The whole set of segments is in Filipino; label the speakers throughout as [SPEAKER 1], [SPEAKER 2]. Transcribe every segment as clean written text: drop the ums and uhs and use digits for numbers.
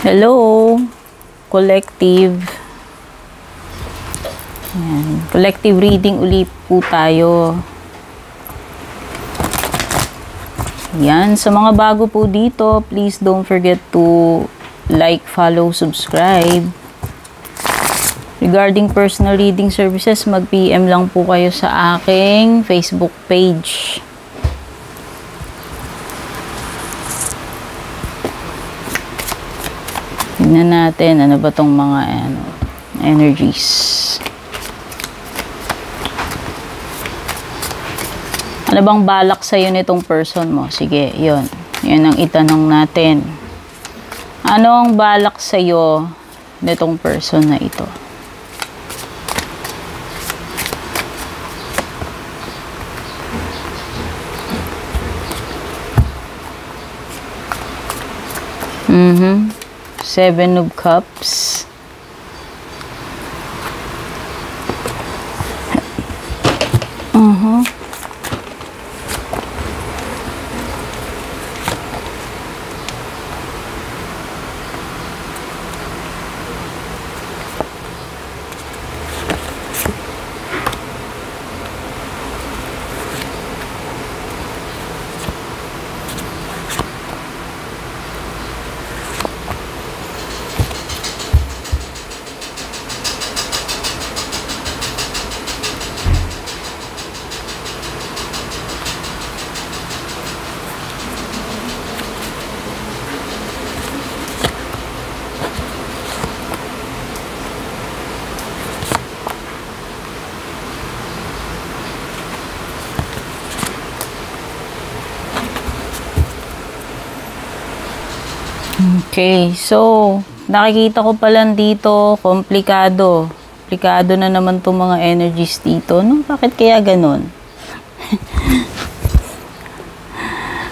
[SPEAKER 1] Hello, collective. Ayan. Collective reading ulit po tayo. Yan, sa mga bago po dito, please don't forget to like, follow, subscribe. Regarding personal reading services, mag-PM lang po kayo sa aking Facebook page. Tignan natin, ano ba tong mga energies. Ano bang balak sa'yo nitong person mo? Sige, yun. Yun ang itanong natin. Ano ang balak sa'yo nitong person na ito? Seven of Cups. Okay, so nakikita ko pala dito, komplikado. Komplikado na naman itong mga energies dito. No? Bakit kaya ganun?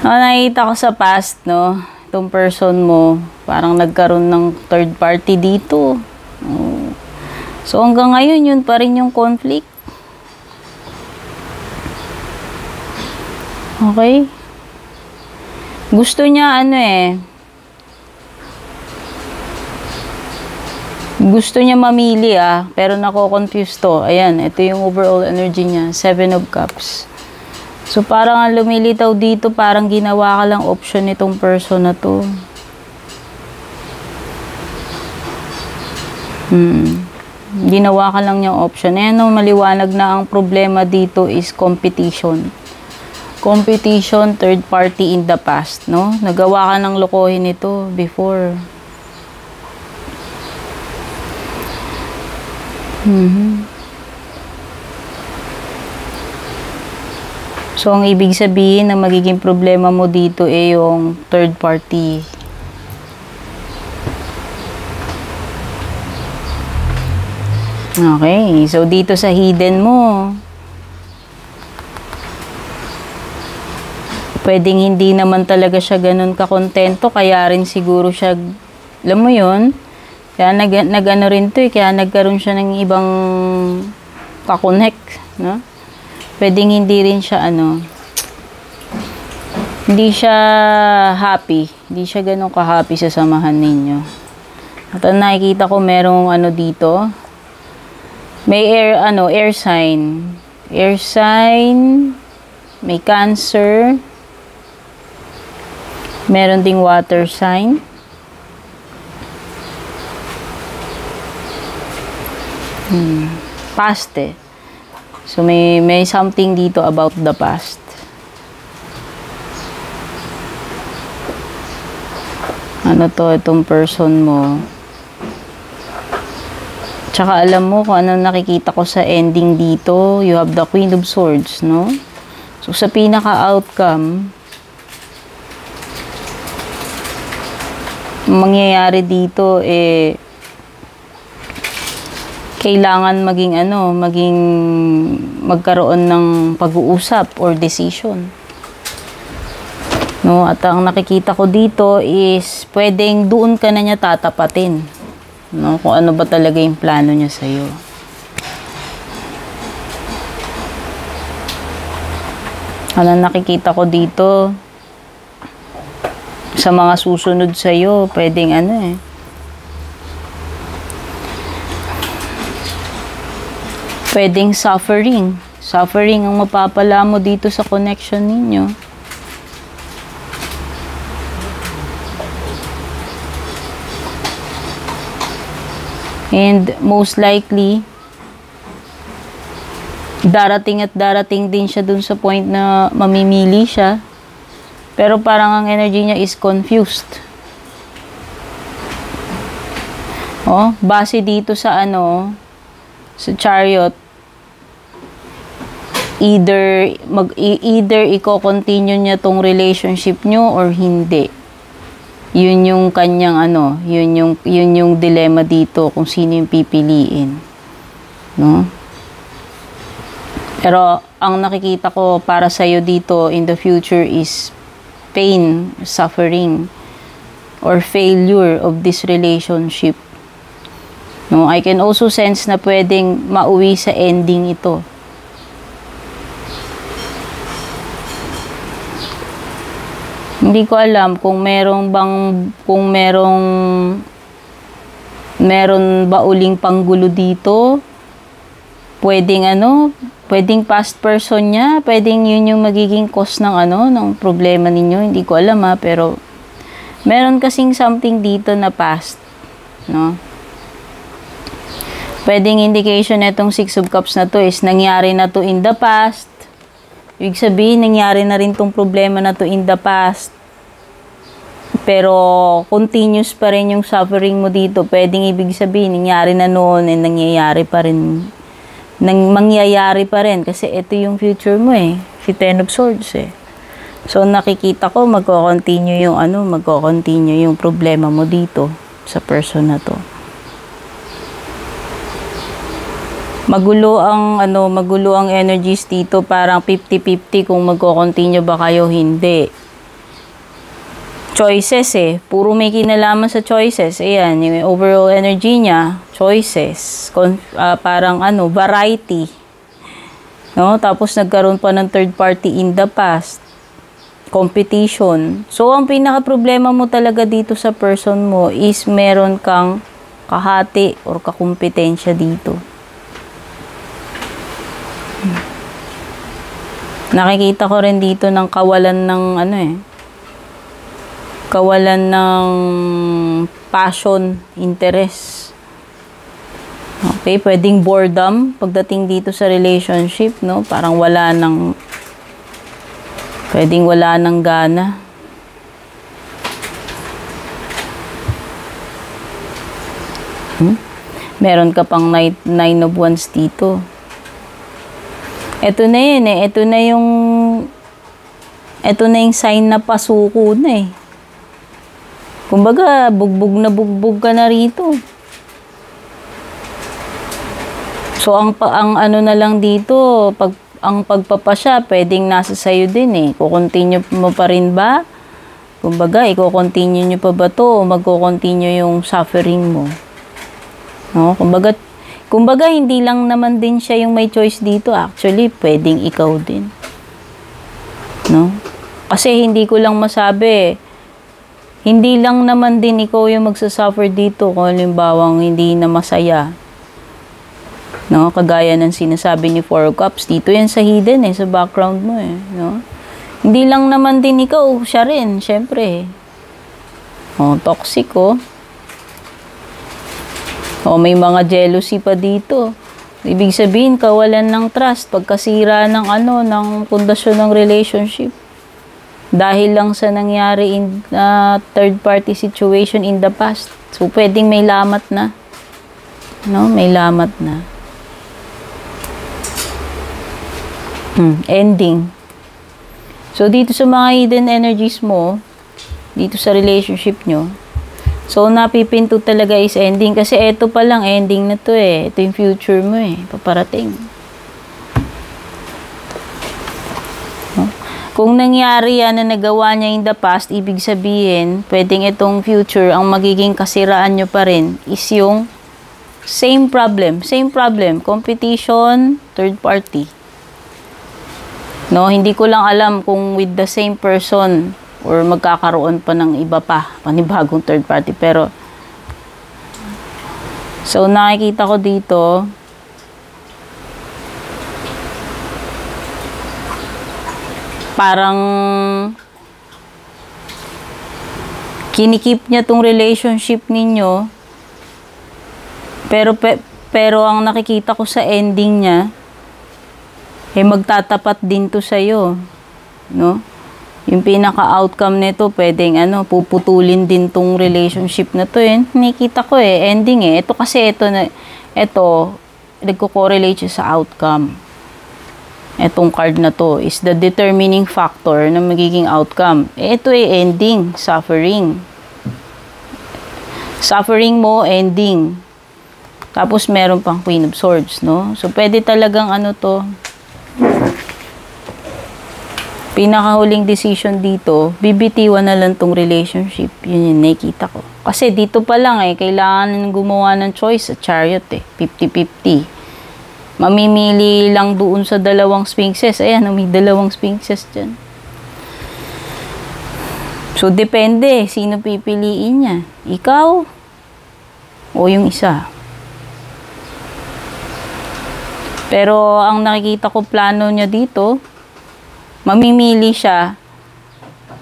[SPEAKER 1] Nakikita ko sa past, no? Itong person mo, parang nagkaroon ng third party dito. So hanggang ngayon, yun pa rin yung conflict. Okay? Gusto niya gusto niya mamili pero nako-confuse to. Ayan, ito yung overall energy niya, Seven of Cups. So parang lumilitaw dito, parang ginawa ka lang option nitong person na to. Ginawa ka lang niyang option. Ayan, maliwanag na ang problema dito is competition. Competition, third party in the past, no? Nagawa ka ng lokohin ito before. So, ang ibig sabihin na magiging problema mo dito yung third party. Okay, so dito sa hidden mo, pwedeng hindi naman talaga siya ganun kakontento, kaya rin siguro siya, alam mo yun, kaya nag-ano rin to kaya nagkaroon siya ng ibang kakonect, no? Pwedeng hindi rin siya hindi siya happy, hindi siya ganun ka-happy sa samahan ninyo. At nakikita ko merong dito, may air sign. Air sign, may Cancer, meron ding water sign. Past So may something dito about the past. Ano to, itong person mo. Tsaka alam mo kung ano nakikita ko sa ending dito. You have the Queen of Swords, no? So sa pinaka-outcome, mangyayari dito kailangan maging magkaroon ng pag-uusap or decision. No, at ang nakikita ko dito is pwedeng doon ka na niya tatapatin. No, kung ano ba talaga yung plano niya sa iyo. Ano nakikita ko dito? Sa mga susunod sa'yo, pwedeng Pwedeng suffering. Suffering ang mapapala mo dito sa connection ninyo. And most likely, darating at darating din siya dun sa point na mamimili siya. Pero parang ang energy niya is confused. Oh, base dito sa sa Chariot, either i-continue niya tong relationship nyo or hindi. Yun yung kanyang yun yung dilemma dito kung sino yung pipiliin. No? Pero ang nakikita ko para sa iyo dito in the future is pain, suffering, or failure of this relationship. No, I can also sense na pwedeng mauwi sa ending ito. Hindi ko alam kung meron ba uling panggulo dito. Pwedeng past person niya, pwedeng yun yung magiging cause ng ng problema ninyo. Hindi ko alam pero meron kasing something dito na past, no? Pwedeng indication na itong Six of Cups na to is nangyari na to in the past. Ibig sabihin, nangyari na rin tong problema na to in the past. Pero, continuous pa rin yung suffering mo dito. Pwedeng ibig sabihin, nangyari na noon and nangyayari pa rin. Mangyayari pa rin. Kasi ito yung future mo Si Ten of Swords So, nakikita ko, magko-continue yung problema mo dito sa person na to. Magulo ang energies dito, parang 50-50 kung magko-continue ba kayo hindi. Choices puro may kinalaman sa choices. Ayan, yung overall energy niya, choices. Parang variety. No? Tapos nagkaroon pa ng third party in the past. Competition. So, ang pinaka-problema mo talaga dito sa person mo is meron kang kahati or kakumpetensya dito. Nakikita ko rin dito ng kawalan ng kawalan ng passion, interest. Okay, pwedeng boredom pagdating dito sa relationship, no? Parang pwedeng wala ng gana. Meron ka pang nine of wands dito. Ito na yun Ito na yung sign na pasuko na Kumbaga, bugbog ka na rito. So, ang na lang dito, ang pagpapasya, pwedeng nasa sayo din Kukontinue mo pa rin ba? Kumbaga, i-continue nyo pa ba to o magko-continue yung suffering mo? No? Kumbaga, hindi lang naman din siya yung may choice dito. Actually, pwedeng ikaw din. No? Kasi hindi ko lang masabi. Hindi lang naman din ikaw yung magsasuffer dito kung halimbawang hindi na masaya. No? Kagaya ng sinasabi ni Four of Cups. Dito yan sa hidden sa background mo No? Hindi lang naman din ikaw. Siya rin, syempre. Toxic may mga jealousy pa dito. Ibig sabihin, kawalan ng trust, pagkasira ng ng pundasyon ng relationship. Dahil lang sa nangyari in third party situation in the past. So, pwedeng may lamat na. No? May lamat na. Ending. So, dito sa mga hidden energies mo, dito sa relationship nyo, so, napipinto talaga is ending. Kasi ito pa lang, ending na to Ito yung future mo paparating. No? Kung nangyari yan na nagawa niya in the past, ibig sabihin, pwedeng itong future, ang magiging kasiraan nyo pa rin is yung same problem. Same problem. Competition, third party. No? Hindi ko lang alam kung with the same person or magkakaroon pa ng iba pa, panibagong third party. Pero, so nakikita ko dito, parang kinikip niya tong relationship ninyo, pero ang nakikita ko sa ending niya, magtatapat din to sa'yo, no? Yung pinaka-outcome nito, pwedeng puputulin din tong relationship na to, nakikita ko ending Ito kasi, ito, nagko-correlate siya sa outcome. Etong card na to is the determining factor na magiging outcome. Ito ending, suffering. Suffering mo, ending. Tapos meron pang Queen of Swords, no? So pwede talagang to. Pinakahuling decision dito, bibitiwan na lang tong relationship. Yun yung nakikita ko. Kasi dito pa lang kailangan gumawa ng choice sa Chariot 50-50. Mamimili lang doon sa dalawang sphinxes. Ayan, may dalawang sphinxes dyan. So, depende. Sino pipiliin niya? Ikaw? O yung isa? Pero, ang nakikita ko plano niya dito, mamimili siya.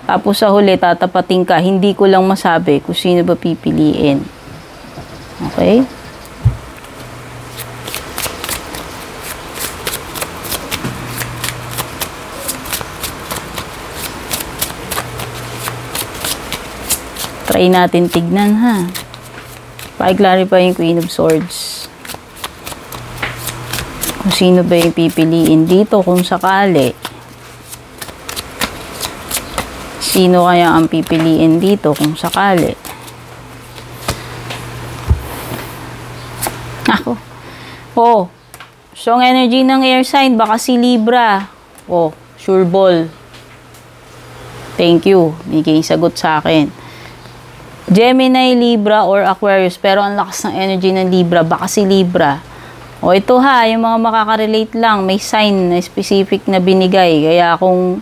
[SPEAKER 1] Tapos sa huli, tatapating ka. Hindi ko lang masabi kung sino ba pipiliin. Okay? Try natin tignan, ha. Pa-clarify yung Queen of Swords. Kung sino ba yung pipiliin dito kung sakali. Sino kaya ang pipiliin dito kung sakali. Ako. Oh. Strong energy ng air sign. Baka si Libra. Oh. Sure ball. Thank you. Bigay sagot sa akin. Gemini, Libra, or Aquarius. Pero ang lakas ng energy ng Libra. Baka si Libra. O ito yung mga makaka-relate lang. May sign na specific na binigay. Kaya kung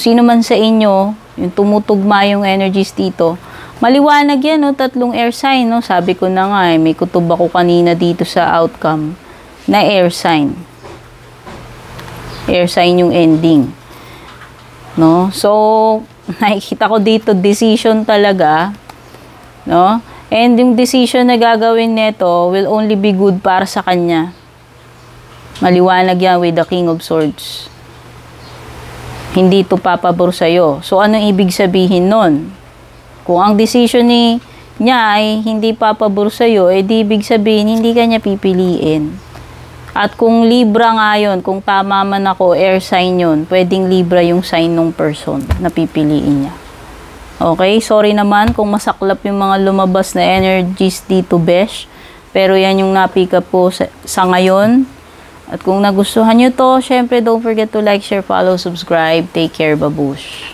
[SPEAKER 1] sino man sa inyo, yung tumutugma yung energies dito, maliwanag yan, tatlong air sign, Sabi ko na nga, may kutob ako kanina dito sa outcome na air sign. Air sign yung ending. No? So, nakikita ko dito, decision talaga. No? And yung decision na gagawin nito will only be good para sa kanya. Maliwanag yan with the King of Swords. Hindi ito papabor sa'yo. So, anong ibig sabihin nun? Kung ang decision niya ay hindi papabor sa'yo, di ibig sabihin, hindi ka niya pipiliin. At kung Libra nga yun, kung tama man ako, air sign yun, pwedeng Libra yung sign ng person na pipiliin niya. Okay, sorry naman kung masaklap yung mga lumabas na energies dito, besh. Pero yan yung na-pick up po sa ngayon. At kung nagustuhan nyo to, syempre don't forget to like, share, follow, subscribe. Take care, babush.